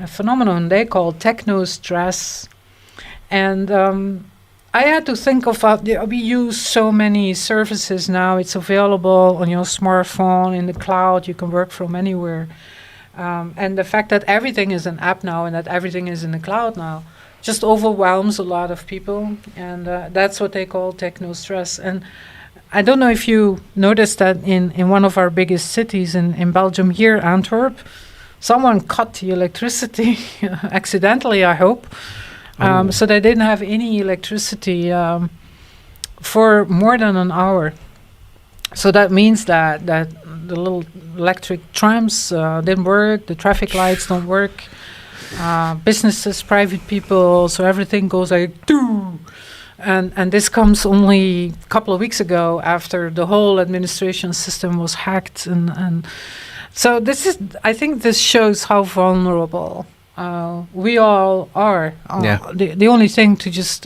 a phenomenon they call Technostress. And I had to think of we use so many services now. It's available on your smartphone, in the cloud. You can work from anywhere. And the fact that everything is an app now and that everything is in the cloud now just overwhelms a lot of people. And that's what they call Technostress. And I don't know if you noticed that in one of our biggest cities in Belgium here, Antwerp, someone cut the electricity, accidentally, I hope. So they didn't have any electricity for more than an hour. So that means that the little electric trams didn't work, the traffic lights don't work, businesses, private people, so everything goes like doo. And this comes only a couple of weeks ago after the whole administration system was hacked. And so I think this shows how vulnerable we all are. The only thing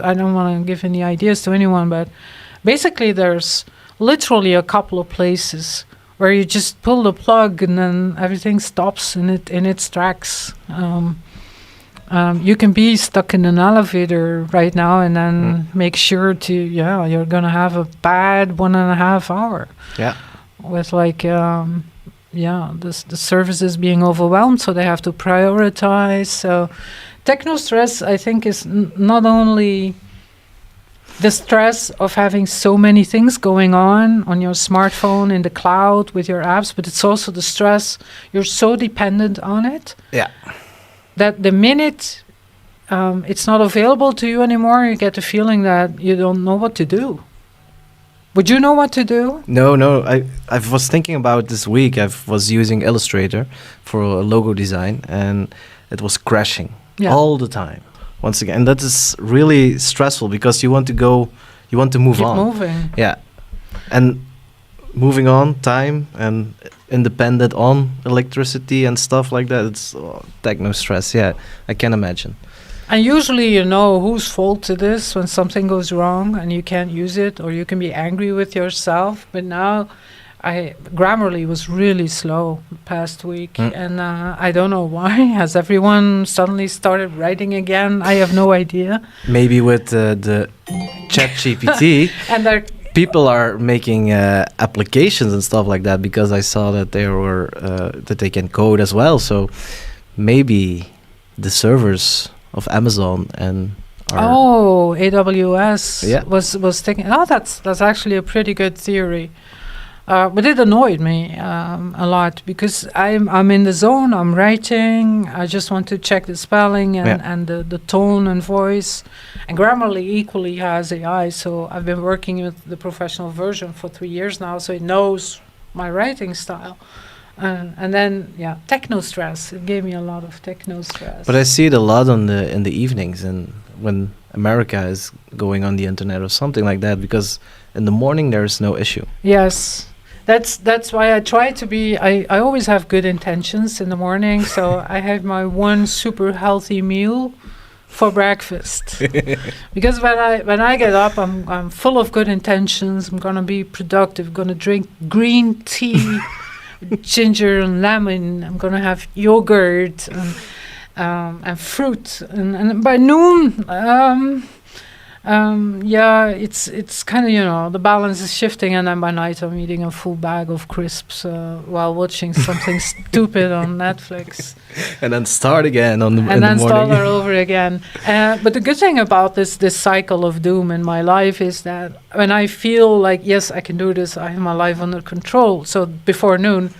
I don't want to give any ideas to anyone, but basically there's literally a couple of places where you just pull the plug and then everything stops in its tracks. You can be stuck in an elevator right now and then make sure you're going to have a bad 1.5 hour. Yeah. With the services being overwhelmed, so they have to prioritize. So Technostress, I think, is not only the stress of having so many things going on your smartphone, in the cloud, with your apps, but it's also the stress. You're so dependent on it. Yeah. That the minute it's not available to you anymore, you get the feeling that you don't know what to do. Would you know what to do? No. I was thinking about this week. I was using Illustrator for a logo design, and it was crashing all the time. Once again, and that is really stressful because you want to move on. Keep moving. Yeah, and moving on, time and independent on electricity and stuff like that. It's Technostress. Yeah, I can imagine. And usually you know whose fault it is when something goes wrong and you can't use it, or you can be angry with yourself. But now, Grammarly was really slow past week, and I don't know why. Has everyone suddenly started writing again? I have no idea. Maybe with the ChatGPT, and people are making applications and stuff like that, because I saw that that they can code as well. So maybe the servers of Amazon and AWS was thinking. Oh, that's actually a pretty good theory. But it annoyed me a lot because I'm in the zone. I'm writing. I just want to check the spelling and the tone and voice. And Grammarly equally has AI. So I've been working with the professional version for 3 years now. So it knows my writing style. And then Technostress. It gave me a lot of Technostress. But I see it a lot in the evenings and when America is going on the internet or something like that, because in the morning there is no issue. Yes. That's why I try to be. I always have good intentions in the morning, so I have my one super healthy meal for breakfast. Because when I get up, I'm full of good intentions. I'm gonna be productive. Gonna drink green tea, ginger and lemon. I'm gonna have yogurt and fruit. And by noon. It's kind of, the balance is shifting, and then by night I'm eating a full bag of crisps while watching something stupid on Netflix. And then start again in the morning. And then start all over again. But the good thing about this cycle of doom in my life is that when I feel like, yes, I can do this, I have my life under control. So before noon,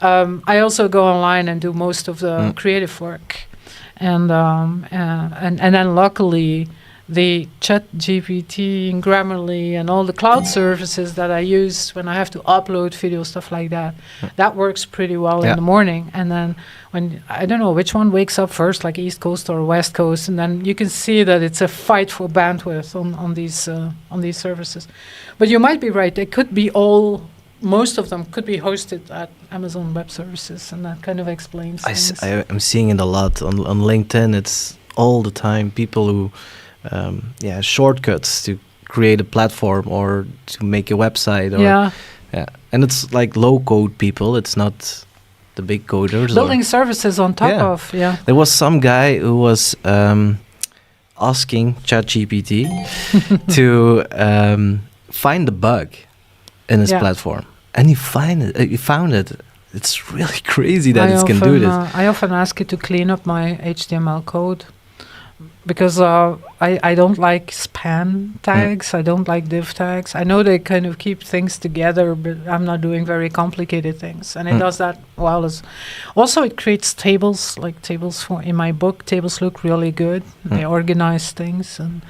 I also go online and do most of the creative work. And then luckily, the ChatGPT and Grammarly and all the cloud services that I use when I have to upload video, stuff like that, that works pretty well in the morning. And then when, I don't know which one wakes up first, like East Coast or West Coast, and then you can see that it's a fight for bandwidth on these services. But you might be right, they could be most of them could be hosted at Amazon Web Services, and that kind of explains things. I'm seeing it a lot on LinkedIn. It's all the time people who shortcuts to create a platform or to make a website, and it's like low code people. It's not the big coders. Building services on top Yeah. of, yeah. There was some guy who was asking ChatGPT to find the bug in his platform, and he found it. It's really crazy that it can do this. I often ask it to clean up my HTML code because I don't like span tags. I don't like div tags. I know they kind of keep things together, but I'm not doing very complicated things. And it does that well. Also, it creates tables, like tables in my book. Tables look really good. They organize things. And